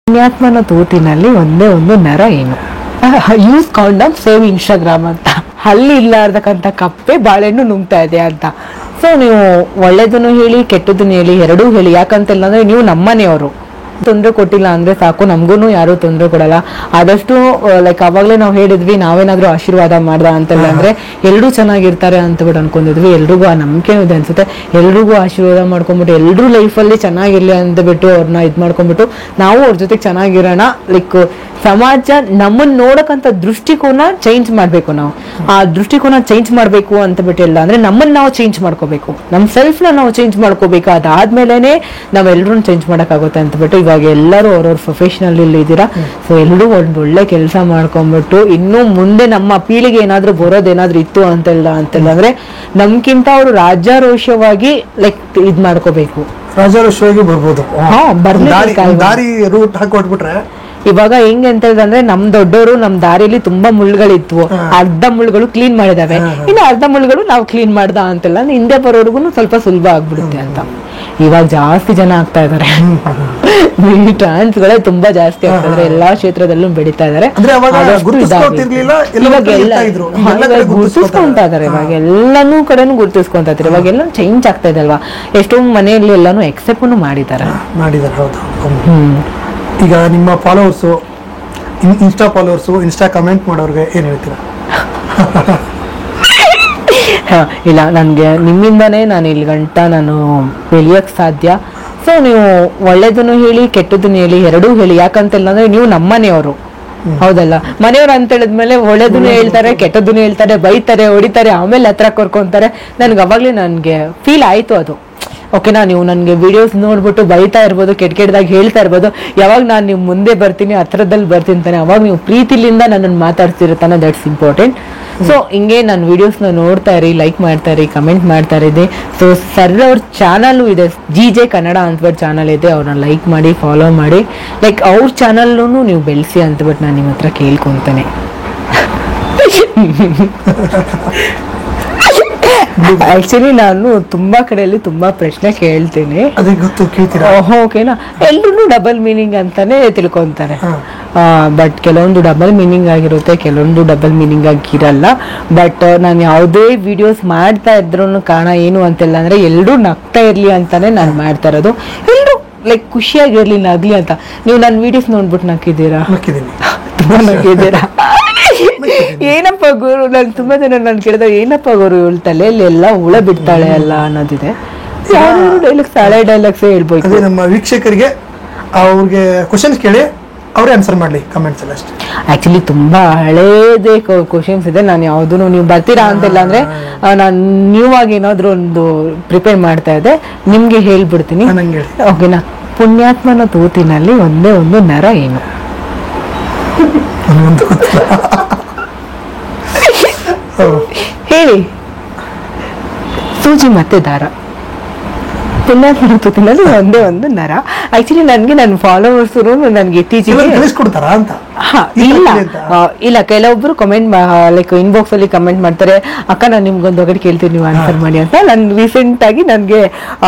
ಪುಣ್ಯಾತ್ಮನ ತೂತಿನಲ್ಲಿ ಒಂದೇ ಒಂದು ನರ ಏನು? ಯೂಸ್ ಕಾಂಡಮ್ ಸೇವ್ ಇನ್ಸ್ಟಾಗ್ರಾಮ್ ಅಂತ. ಹಲ್ಲಿ ಇಲ್ಲಾರ್ದಕ್ಕಂತ ಕಪ್ಪೆ ಬಾಳೆಹಣ್ಣು ನುಂಗ್ತಾ ಇದೆ ಅಂತ. ಸೊ ನೀವು ಒಳ್ಳೇದನ್ನು ಹೇಳಿ ಕೆಟ್ಟದನ್ನು ಹೇಳಿ ಎರಡೂ ಹೇಳಿ. ಯಾಕಂತಿಲ್ಲ ಅಂದ್ರೆ ನೀವು ನಮ್ಮನೆಯವರು, ತೊಂದರೆ ಕೊಟ್ಟಿಲ್ಲ ಅಂದ್ರೆ ಸಾಕು, ನಮ್ಗೂ ಯಾರು ತೊಂದರೆ ಕೊಡಲ್ಲ. ಆದಷ್ಟು ಲೈಕ್ ಅವಾಗ್ಲೇ ನಾವು ಹೇಳಿದ್ವಿ, ನಾವೇನಾದ್ರೂ ಆಶೀರ್ವಾದ ಮಾಡ್ದ ಅಂತೆಲ್ಲ ಅಂದ್ರೆ ಎಲ್ರೂ ಚೆನ್ನಾಗಿರ್ತಾರೆ ಅಂತ ಬಿಟ್ಟು ಅನ್ಕೊಂಡಿದ್ವಿ. ಎಲ್ರಿಗೂ ಆ ನಂಬಿಕೆ ಇದೆ ಅನ್ಸುತ್ತೆ. ಎಲ್ರಿಗೂ ಆಶೀರ್ವಾದ ಮಾಡ್ಕೊಂಡ್ಬಿಟ್ಟು ಎಲ್ರೂ ಲೈಫಲ್ಲಿ ಚೆನ್ನಾಗಿರ್ಲಿ ಅಂತ ಬಿಟ್ಟು ಅವ್ರನ್ನ ಇದ್ ಮಾಡ್ಕೊಂಡ್ಬಿಟ್ಟು ನಾವು ಅವ್ರ ಜೊತೆಗೆ ಚೆನ್ನಾಗಿರೋಣ. ಲೈಕ್ ಸಮಾಜ ನಮ್ಮನ್ನ ನೋಡಕ್ಕಂತ ದೃಷ್ಟಿಕೋನ ಚೇಂಜ್ ಮಾಡ್ಬೇಕು. ನಾವು ಆ ದೃಷ್ಟಿಕೋನ ಚೇಂಜ್ ಮಾಡ್ಬೇಕು ಅಂತ ಬಿಟ್ಟು ಇಲ್ಲ ಅಂದ್ರೆ ನಮ್ಮನ್ನ ನಾವು ಚೇಂಜ್ ಮಾಡ್ಕೋಬೇಕು, ನಮ್ ಸೆಲ್ಫ್ ನ ನಾವು ಚೇಂಜ್ ಮಾಡ್ಕೋಬೇಕು. ಅದಾದ್ಮೇಲೆನೆ ನಾವೆಲ್ಲರೂ ಚೇಂಜ್ ಮಾಡಕ್ಕಾಗುತ್ತೆ ಅಂತ ಬಿಟ್ಟು ಇವಾಗ ಎಲ್ಲರೂ ಅವ್ರವ್ರ ಪ್ರೊಫೆಷನಲ್ ಇಲ್ಲಿ ಇದ್ದೀರಾ. ಸೊ ಎಲ್ಲರೂ ಒಂದ್ ಒಳ್ಳೆ ಕೆಲಸ ಮಾಡ್ಕೊಂಡ್ಬಿಟ್ಟು ಇನ್ನು ಮುಂದೆ ನಮ್ಮ ಪೀಳಿಗೆ ಏನಾದ್ರೂ ಬರೋದೇನಾದ್ರೂ ಇತ್ತು ಅಂತೆಲ್ಲ ಅಂದ್ರೆ ನಮ್ಗಿಂತ ಅವರು ರಾಜ್ಯಾರೋಷವಾಗಿ ಲೈಕ್ ಇದ್ ಮಾಡ್ಕೋಬೇಕು, ರಾಜ್ಯಾರೋಷವಾಗಿ ಬರ್ಬೋದು. ದಾರಿ ರೂಟ್ ಹಾಕೊಟ್ಬಿಟ್ರೆ ಇವಾಗ ಹೆಂಗೆ ಅಂತ ಹೇಳಿದ್ರೆ ನಮ್ ದೊಡ್ಡವರು ನಮ್ ದಾರಿಲಿ ತುಂಬಾ ಮುಳ್ಳುಗಳಿದ್ವು, ಅರ್ಧ ಮುಳ್ಳುಗಳು ಕ್ಲೀನ್ ಮಾಡಿದಾವೆ, ಇನ್ನು ಅರ್ಧ ಮುಳ್ಳುಗಳು ನಾವು ಕ್ಲೀನ್ ಮಾಡ್ದ ಅಂತೆಲ್ಲ ಹಿಂದೆ ಬರೋರ್ಗು ಸ್ವಲ್ಪ ಸುಲಭ ಆಗ್ಬಿಡುತ್ತೆ ಅಂತ. ಇವಾಗ ಜಾಸ್ತಿ ಜನ ಆಗ್ತಾ ಇದಾರೆ, ಟ್ರಾನ್ಸ್ ಗಳೇ ತುಂಬಾ ಜಾಸ್ತಿ ಆಗ್ತಾ ಇದಾರೆ, ಎಲ್ಲಾ ಕ್ಷೇತ್ರದಲ್ಲೂ ಬೆಳೀತಾ ಇದಾರೆ. ಗುರ್ತಿಸ್ಕೊಂತಾ ಇದಾರೆ, ಇವಾಗ ಎಲ್ಲಾನು ಕಡೆನೂ ಗುರ್ತಿಸ್ಕೊಂತ ಇದಾರೆ. ಇವಾಗ ಎಲ್ಲ ಚೇಂಜ್ ಆಗ್ತಾ ಇದೆ ಅಲ್ವಾ. ಎಷ್ಟೋ ಮನೆಯಲ್ಲಿ ಎಲ್ಲಾನು ಎಕ್ಸೆಪ್ಟ್ ಮಾಡಿದ್ದಾರೆ. ಈಗ ನಿಮ್ಮ followers, insta followers, insta comment ಮಾಡೋರ್ಗೆ ಏನ್ ಹೇಳ್ತೀರಾ? ಇಲ್ಲ, ನನ್ಗೆ ನಿಮ್ಮಿಂದಾನೇ ನಾನು ಇಲ್ಲಿ ಗಂಟ ನಾನು ಬೆಳೆಯಕ್ ಸಾಧ್ಯ. ಸೊ ನೀವು ಒಳ್ಳೇದನ್ನು ಹೇಳಿ ಕೆಟ್ಟದನ್ನು ಹೇಳಿ ಎರಡೂ ಹೇಳಿ. ಯಾಕಂತಿಲ್ಲ ಅಂದ್ರೆ ನೀವು ನಮ್ಮನೆಯವರು, ಹೌದಲ್ಲ. ಮನೆಯವ್ರು ಅಂತ ಹೇಳಿದ್ಮೇಲೆ ಒಳ್ಳೇದನ್ನು ಹೇಳ್ತಾರೆ, ಕೆಟ್ಟದನ್ನು ಹೇಳ್ತಾರೆ, ಬೈತಾರೆ, ಹೊಡಿತಾರೆ, ಆಮೇಲೆ ಹತ್ರ ಕರ್ಕೊಂತಾರೆ. ನನ್ಗೆ ಅವಾಗ್ಲೇ ನನ್ಗೆ ಫೀಲ್ ಆಯ್ತು ಅದು. ಓಕೆನಾ, ನೀವು ನನಗೆ ವಿಡಿಯೋಸ್ ನೋಡ್ಬಿಟ್ಟು ಬೈತಾ ಇರ್ಬೋದು, ಕೆಟ್ಟದಾಗಿ ಹೇಳ್ತಾ ಇರ್ಬೋದು, ಯಾವಾಗ ನಾನು ನೀವು ಮುಂದೆ ಬರ್ತೀನಿ, ಹತ್ರದಲ್ಲಿ ಬರ್ತೀನಿ ತಾನೆ, ಅವಾಗ ನೀವು ಪ್ರೀತಿಲಿಂದ ನನ್ನನ್ನು ಮಾತಾಡ್ತಿರ್ತಾನೆ. That's important. ಸೊ ಹಿಂಗೆ ನನ್ನ ವಿಡಿಯೋಸ್ನ ನೋಡ್ತಾ ಇರಿ, ಲೈಕ್ ಮಾಡ್ತಾ ಇರಿ, ಕಮೆಂಟ್ ಮಾಡ್ತಾ ಇರಿ. ಸೊ ಸರ್ ಅವ್ರ ಚಾನಲ್ ಇದೆ, GJ ಕನ್ನಡ ಅಂತಬಿಟ್ಟು ಚಾನಲ್ ಇದೆ, ಅವ್ರನ್ನ ಲೈಕ್ ಮಾಡಿ, ಫಾಲೋ ಮಾಡಿ. ಲೈಕ್ ಅವ್ರ ಚಾನಲ್ನು ನೀವು ಬೆಳೆಸಿ ಅಂತಬಿಟ್ಟು ನಾನು ನಿಮ್ಮ ಹತ್ರ ಕೇಳ್ಕೊಂತೇನೆ. ಆಕ್ಚುಲಿ ನಾನು ತುಂಬಾ ಕಡೆಯಲ್ಲಿ ತುಂಬಾ ಪ್ರಶ್ನೆ ಕೇಳ್ತೀನಿ, ಓಕೆನಾ. ಎಲ್ರು ಡಬಲ್ ಮೀನಿಂಗ್ ಅಂತಾನೆ ತಿಳ್ಕೊಂತಾರೆ. ಬಟ್ ಕೆಲವೊಂದು ಡಬಲ್ ಮೀನಿಂಗ್ ಆಗಿರುತ್ತೆ, ಕೆಲವೊಂದು ಡಬಲ್ ಮೀನಿಂಗ್ ಆಗಿರಲ್ಲ. ಬಟ್ ನಾನು ಯಾವುದೇ ವಿಡಿಯೋಸ್ ಮಾಡ್ತಾ ಇದ್ರು ಕಾರಣ ಏನು ಅಂತೆಲ್ಲ ಅಂದ್ರೆ ಎಲ್ರು ನಗ್ತಾ ಇರ್ಲಿ ಅಂತಾನೆ ನಾನು ಮಾಡ್ತಾ ಇರೋದು. ಎಲ್ರು ಲೈಕ್ ಖುಷಿಯಾಗಿರ್ಲಿ, ನಗ್ಲಿ ಅಂತ. ನೀವು ನನ್ನ ವಿಡಿಯೋಸ್ ನೋಡ್ಬಿಟ್ಟು ನಕ್ಕಿದ್ದೀರಾ? ತುಂಬಾ ನಕ್ಕಿದ್ದೀರಾ? ಏನಪ್ಪ ಗುರು, ನಾನು ತುಂಬಾ ಜನ ನಾನು ಕೇಳಿದಾಗ ಏನಪ್ಪ ಗುರು ಇವಳ ತಲೆಯಲ್ಲಿ ಎಲ್ಲ ಹುಳ ಬಿಡ್ತಾಳೆ ಅಲ್ಲ ಅನ್ನೋದಿದೆ. ಡೈಲಾಗ್ಸ್ ಹಳೆ ಡೈಲಾಗ್ಸ್ ಹೇಳ್ಬೋದು. ನಮ್ಮ ವೀಕ್ಷಕರಿಗೆ ಅವ್ರಿಗೆ ಕ್ವಶನ್ಸ್ ಕೇಳಿ ಅವರೇ ಆನ್ಸರ್ ಮಾಡ್ಲಿ ಕಮೆಂಟ್ಸ್ ಎಲ್ಲ ಅಷ್ಟೇ. ಆಕ್ಚುಲಿ ತುಂಬಾ ಹಳೇದೇ ಕ್ವಶನ್ಸ್ ಇದೆ. ನಾನು ಯಾವ್ದು ನೀವು ಬರ್ತೀರಾ ಅಂತಿಲ್ಲ ಅಂದ್ರೆ ನಾನು ನ್ಯೂ ಆಗಿ ಏನಾದ್ರು ಒಂದು ಪ್ರಿಪೇರ್ ಮಾಡ್ತಾ ಇದ್ದೆ, ನಿಮ್ಗೆ ಹೇಳ್ಬಿಡ್ತೀನಿ, ಓಕೆನಾ. ಪುಣ್ಯಾತ್ಮನ ತೂತಿನಲ್ಲಿ ಒಂದೇ ಒಂದು ನರ ಏನು? ಹೇಳಿ. ಸೂಜಿ ಮತ್ತೆ ದಾರ. ಪುಣ್ಯಾತ್ಮನ ತೂತಿನಲ್ಲಿ ಒಂದೇ ಒಂದು ನರ. ಆಕ್ಚುಲಿ ನನ್ಗೆ ನನ್ನ ಫಾಲೋವರ್ಸ್ ನನ್ಗೆ ಇತ್ತೀಚೆಗೆ ಇಲ್ಲ ಕೆಲವೊಬ್ರು ಕಮೆಂಟ್ ಲೈಕ್ ಇನ್ಬಾಕ್ಸ್ ಅಲ್ಲಿ ಕಮೆಂಟ್ ಮಾಡ್ತಾರೆ, ಅಕ್ಕ ನಾನು ನಿಮ್ಗೊಂದು ಒಗಟ್ ಕೇಳ್ತೀನಿ, ನೀವು ಆನ್ಸರ್ ಮಾಡಿ ಅಂತ. ನಾನು ರೀಸೆಂಟ್ ಆಗಿ ನನ್ಗೆ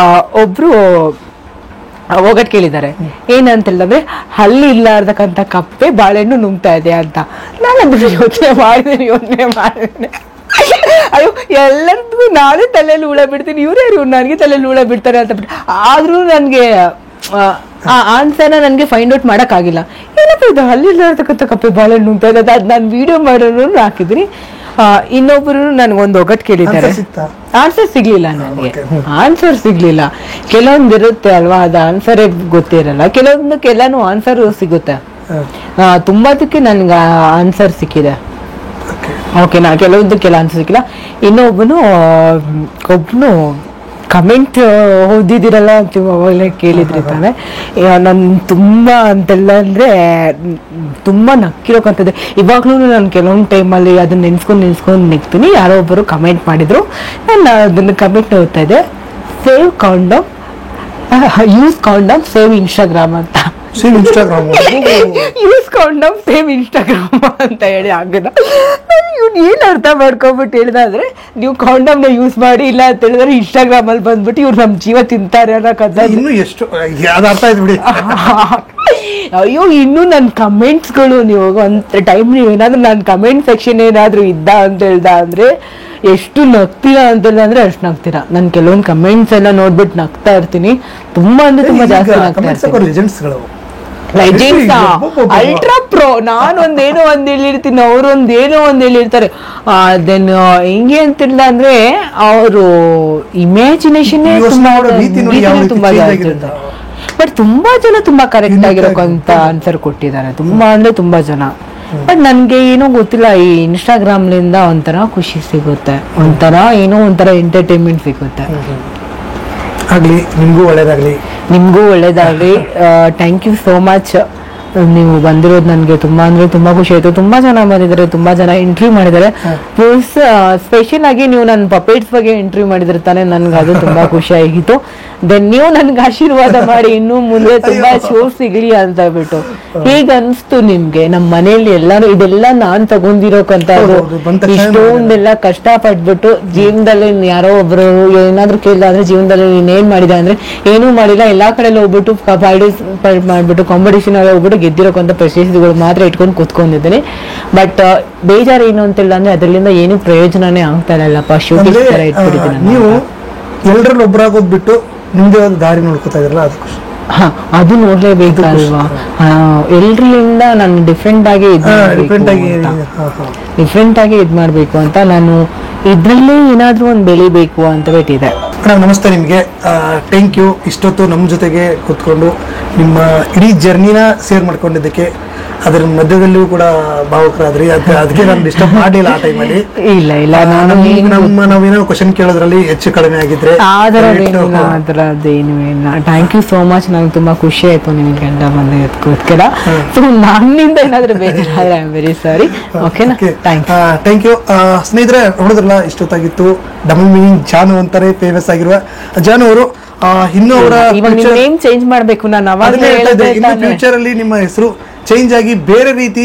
ಒಬ್ರು ಒಗಟ್ ಕೇಳಿದ್ದಾರೆ. ಏನಂತಂದ್ರೆ ಹಲ್ಲಿ ಇಲ್ಲಾರ್ದಕ್ಕಂತ ಕಪ್ಪೆ ಬಾಳೆಹಣ್ಣು ನುಂಗ್ತಾ ಇದೆ ಅಂತ. ನಾನು ಯೋಚನೆ ಮಾಡಿದ್ದೇನೆ ಅಯ್ಯೋ ಎಲ್ಲರಿಗೂ ನಾನೇ ತಲೆಯಲ್ಲಿ ಹುಳ ಬಿಡ್ತೀನಿ, ಇವ್ರು ನನಗೆ ತಲೆಯಲ್ಲಿ ಹುಳ ಬಿಡ್ತಾರೆ ಅಂತ ಬಿಟ್ಟು. ಆದ್ರೂ ನನ್ಗೆ ಆ ಆನ್ಸರ್ನ ನನ್ಗೆ ಫೈಂಡ್ ಔಟ್ ಮಾಡಕ್ ಆಗಿಲ್ಲ. ಏನಪ್ಪ ಇದು ಹಲ್ಲಿ ಇಲ್ಲಾರ್ದಕ್ಕಂತ ಕಪ್ಪೆ ಬಾಳೆಹಣ್ಣು ನುಂಗ್ತಾ ಇದೆ, ಅದ್ ನಾನು ವಿಡಿಯೋ ಮಾಡೋರು ಹಾಕಿದ್ರಿ. ಇನ್ನೊಬ್ರು ನನ್ಗೊಂದು ಒಗಟ್ ಕೇಳಿದ್ದಾರೆ, ಆನ್ಸರ್ ಸಿಗ್ಲಿಲ್ಲ. ನನಗೆ ಆನ್ಸರ್ ಸಿಗ್ಲಿಲ್ಲ. ಕೆಲವೊಂದು ಇರುತ್ತೆ ಅಲ್ವಾ, ಅದು ಆನ್ಸರೇ ಗೊತ್ತಿರಲ್ಲ. ಕೆಲವೊಂದಕ್ಕೆಲ್ಲಾನು ಆನ್ಸರ್ ಸಿಗುತ್ತೆ. ತುಂಬಾದಕ್ಕೆ ನನ್ಗೆ ಆನ್ಸರ್ ಸಿಕ್ಕಿದೆ, ಓಕೆನಾ. ಕೆಲವೊಂದಕ್ಕೆಲ್ಲ ಆನ್ಸರ್ ಸಿಕ್ಕಿಲ್ಲ. ಒಬ್ನು ಕಮೆಂಟ್ ಓದಿದಿರಲ್ಲ ಅವಾಗಲೇ ಕೇಳಿದ್ರಿ ತಾನೆ. ನಾನು ತುಂಬಾ ಅಂತೆಲ್ಲ ಅಂದ್ರೆ ತುಂಬಾ ನಕ್ಕಿರೋಕಂತದೆ. ಇವಾಗ್ಲೂ ನಾನು ಕೆಲವೊಂದು ಟೈಮಲ್ಲಿ ಅದನ್ನ ನೆನ್ಸ್ಕೊಂಡು ನೆಗ್ತೀನಿ. ಯಾರೋ ಒಬ್ಬರು ಕಮೆಂಟ್ ಮಾಡಿದ್ರು, ನಾನು ಅದನ್ನ ಕಮೆಂಟ್ ಓದ್ತಾ ಇದ್ದೆ. Save condom, use condom save Instagram ಅಂತ. ಯೂಸ್ ಕಾಂಡಮ್ ಸೇವ್ ಇನ್ಸ್ಟಾಗ್ರಾಮ್ ಅಂತ ಹೇಳಿ ಆಗದ. ಇವ್ನು ಏನ್ ಅರ್ಥ ಮಾಡ್ಕೊಂಡ್ಬಿಟ್ಟು ಹೇಳಿದ್ರೆ, ನೀವು ಕಾಂಡಮ್ ನ ಯೂಸ್ ಮಾಡಿ, ಇಲ್ಲ ಅಂತ ಹೇಳಿದ್ರೆ ಇನ್ಸ್ಟಾಗ್ರಾಮ್ ಅಲ್ಲಿ ಬಂದ್ಬಿಟ್ಟು ಇವ್ರು ನಮ್ ಜೀವ ತಿಂತಾರೆ ಅನ್ನೋ ಕಥೆ. ಇನ್ನು ಎಷ್ಟು ಅರ್ಥ ಆಯ್ತು ಬಿಡಿ. ಅಯ್ಯೋ ಇನ್ನು ನನ್ನ ಕಮೆಂಟ್ಸ್ಗಳು ನೀವು ಒಂದು ಟೈಮ್ ನೀವು ಏನಾದ್ರು ನನ್ನ ಕಮೆಂಟ್ ಸೆಕ್ಷನ್ ಏನಾದ್ರು ಇದ್ದ ಅಂತ ಹೇಳ್ದ ಅಂದ್ರೆ ಎಷ್ಟು ನಗ್ತೀರಾ ಅಂತಲ್ಲ ಅಂದ್ರೆ ಅಷ್ಟು ನಗ್ತೀರಾ. ನಾನು ಕೆಲವೊಂದು ಕಮೆಂಟ್ಸ್ ಎಲ್ಲ ನೋಡ್ಬಿಟ್ಟು ನಗ್ತಾ ಇರ್ತೀನಿ, ತುಂಬಾ ಅಂದ್ರೆ ತುಂಬಾ ಜಾಸ್ತಿ ನಗ್ತಾ ಇರ್ತೀನಿ. ಲೆಜೆಂಡ್ಸ್ಗಳು ಲೆಜೆಂಡ್ಸ್ ಅಲ್ಟ್ರಾ ಪ್ರೋ. ನಾನು ಒಂದೇನೋ ಒಂದ್ ಹೇಳಿರ್ತೀನಿ, ಅವ್ರು ಒಂದೇನೋ ಒಂದ್ ಹೇಳಿರ್ತಾರೆ. ದೆನ್ ಹೆಂಗೆ ಅಂತಿಲ್ಲ ಅಂದ್ರೆ ಅವರು ಇಮ್ಯಾಜಿನೇಷನ್ ತುಂಬಾ ಜಾಸ್ತಿ ಇರುತ್ತೆ. ಬಟ್ ತುಂಬಾ ಜನ ತುಂಬಾ ಕರೆಕ್ಟ್ ಆಗಿರೋಕಂತ ಆನ್ಸರ್ ಕೊಟ್ಟಿದ್ದಾರೆ, ತುಂಬಾ ಅಂದ್ರೆ ತುಂಬಾ ಜನ. ಬಟ್ ನನ್ಗೆ ಏನೋ ಗೊತ್ತಿಲ್ಲ, ಈ ಇನ್ಸ್ಟಾಗ್ರಾಮ್ಲಿಂದ ಒಂಥರ ಖುಷಿ ಸಿಗುತ್ತೆ, ಏನೋ ಒಂಥರ ಎಂಟರ್ಟೈನ್ಮೆಂಟ್ ಸಿಗುತ್ತೆ. ಆಗ್ಲಿ, ನಿಮ್ಗೂ ಒಳ್ಳೇದಾಗ್ಲಿ. ನಿಮ್ಗೂ ಒಳ್ಳೇದಾಗ್ಲಿ. Thank you so much. ನೀವು ಬಂದಿರೋದು ನನಗೆ ತುಂಬಾ ಅಂದ್ರೆ ತುಂಬಾ ಖುಷಿ ಆಯ್ತು. ತುಂಬಾ ಜನ ಬಂದಿದ್ದಾರೆ, ತುಂಬಾ ಜನ ಇಂಟರ್ವ್ಯೂ ಮಾಡಿದ್ದಾರೆ. ಪ್ಲಸ್ ಸ್ಪೆಷಲ್ ಆಗಿ ನೀವು ನನ್ನ ಪಪೇಟ್ಸ್ ಬಗ್ಗೆ ಇಂಟರ್ವ್ಯೂ ಮಾಡಿದ್ರೆ ತಾನೆ, ನನ್ಗೆ ಅದು ತುಂಬಾ ಖುಷಿ ಆಗಿತ್ತು. ದೆನ್ ನೀವು ನನ್ಗೆ ಆಶೀರ್ವಾದ ಮಾಡಿ ಇನ್ನು ಮುಂದೆ ತುಂಬಾ ಶೋ ಸಿಗ್ಲಿ ಅಂತ ಹೇಳ್ಬಿಟ್ಟು. ಹೇಗ ಅನ್ಸ್ತು ನಿಮ್ಗೆ? ನಮ್ಮ ಮನೆಯಲ್ಲಿ ಎಲ್ಲಾರು ಇದೆಲ್ಲ ನಾನ್ ತಗೊಂಡಿರೋಕಂತದ್ದು, ಇಷ್ಟೊಂದೆಲ್ಲ ಕಷ್ಟ ಪಟ್ಬಿಟ್ಟು ಜೀವನದಲ್ಲಿ ಯಾರೋ ಒಬ್ರು ಏನಾದ್ರು ಕೇಳಿದ್ರೆ ಜೀವನದಲ್ಲಿ ನೀನೇನ್ ಮಾಡಿದೆ ಅಂದ್ರೆ ಏನೂ ಮಾಡಿಲ್ಲ, ಎಲ್ಲಾ ಕಡೆ ಹೋಗ್ಬಿಟ್ಟು ಪಾರ್ಟಿಸಿಪೇಟ್ ಮಾಡ್ಬಿಟ್ಟು ಕಾಂಪಿಟೇಷನ್ ಅಲ್ಲಿ ಹೋಗ್ಬಿಟ್ಟು ಗೆದ್ದಿರೋಕಂತ ಪ್ರಶಸ್ತಿಗಳು ಮಾತ್ರ ಇಟ್ಕೊಂಡು ಕೂತ್ಕೊಂಡಿದ್ದೀನಿ. ಬಟ್ ಬೇಜಾರು ಏನು ಅಂತಿಲ್ಲ ಅಂದ್ರೆ ಅದರಿಂದ ಏನು ಪ್ರಯೋಜನನೇ ಆಗ್ತಾ ಇಲ್ಲಪ್ಪ. ಶೂಟಿಂಗ್ ತರ ಇಟ್ಬಿಟ್ಟಿದ್ದೀನಿ. ನೀವು ಎಲ್ಲರಲ್ಲಿ ಒಬ್ಬರಾಗೋದ್ ಬಿಟ್ಟು ನಿಮ್ದೇ ಒಂದು ದಾರಿ ನೋಡ್ಕೊತಾ ಇದ್ರಲ್ಲ, ಅದು ಖುಷಿ. ಅದು ನೋಡ್ಲೇಬೇಕಲ್ವಾ. ಎಲ್ರಿಂದ ನಾನು ಡಿಫ್ರೆಂಟ್ ಆಗಿ ಇದ್ ಮಾಡ್ಬೇಕು ಅಂತ ನಾನು ಇದ್ರಲ್ಲೇ ಏನಾದ್ರೂ ಒಂದು ಬೆಳಿಬೇಕು ಅಂತ ಬಿಟ್ಟಿದೆ. ನಮಸ್ತೆ ನಿಮ್ಗೆ. ಥ್ಯಾಂಕ್ ಯು ಇಷ್ಟೊತ್ತು ನಮ್ಮ ಜೊತೆಗೆ ಕೂತ್ಕೊಂಡು ನಿಮ್ಮ ಇಡೀ ಜರ್ನಿನ ಶೇರ್ ಮಾಡ್ಕೊಂಡಿದ್ದಕ್ಕೆ. ಅದ್ರ ಮಧ್ಯದಲ್ಲಿಯೂ ಕೂಡ ಭಾವುಕರಾದ್ರಿ, ಅದಕ್ಕೆ ನಾನು ಡಿಸ್ಟರ್ಬ್ ಮಾಡಲಿಲ್ಲ ಆ ಟೈಮಲ್ಲಿ. ಇಲ್ಲ ನಾವೇನೋ ಕ್ವಶನ್ ಕೇಳೋದ್ರಲ್ಲಿ ಹೆಚ್ಚು ಕಡಿಮೆ ಆಗಿದ್ರೆ ಅದರದ್ದೇನು ಇಲ್ಲ. Thank you so much. ನಂಗೆ ತುಂಬಾ ಖುಷಿ ಆಯ್ತು ನಿಮ್ಗೆ ಗಂಡ ಬಂದಿದ್ದಕ್ಕೋಸ್ಕರ. ಸೊ ನನ್ನಿಂದ ಏನಾದ್ರೂ ಬೇಜಾರಾದ್ರೆ ಐ ಆಮ್ ವೆರಿ ಸಾರಿ. ಓಕೆನಾ? Thank you. ಸ್ನೇಹಿತರೆ, ನೋಡಿದ್ರಲ್ಲ, ಇಷ್ಟೊತ್ತಾಗಿತ್ತು ಡಬಲ್ ಮೀನಿಂಗ್ ಜಾನು ಅಂತಾರೆ ಫೇಮಸ್ ಆಗಿರುವ ಜಾನು ಅವರು. ಇನ್ನು ಅವರ ಚೇಂಜ್ ಮಾಡ್ಬೇಕು. ನಾನು ಫ್ಯೂಚರ್ ಅಲ್ಲಿ ನಿಮ್ಮ ಹೆಸರು ಚೇಂಜ್ ಆಗಿ ಬೇರೆ ರೀತಿ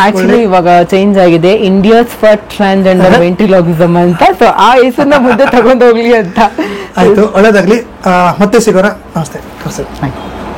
ಆಕ್ಚುಲಿ ಇವಾಗ ಚೇಂಜ್ ಆಗಿದೆ, ಇಂಡಿಯಾಸ್ ಫಸ್ಟ್ ಟ್ರಾನ್ಸ್ಜೆಂಡರ್ ವೆಂಟ್ರಿಲೋಗಿಸಮ್ ಅಂತ. ಸೊ ಆ ಹೆಸರನ್ನ ಮುಂದೆ ತಗೊಂಡೋಗ್ಲಿ ಅಂತ. ಆಯ್ತು, ಒಳ್ಳೇದಾಗ್ಲಿ. ಮತ್ತೆ ಸಿಗೋಣ. ನಮಸ್ತೆ.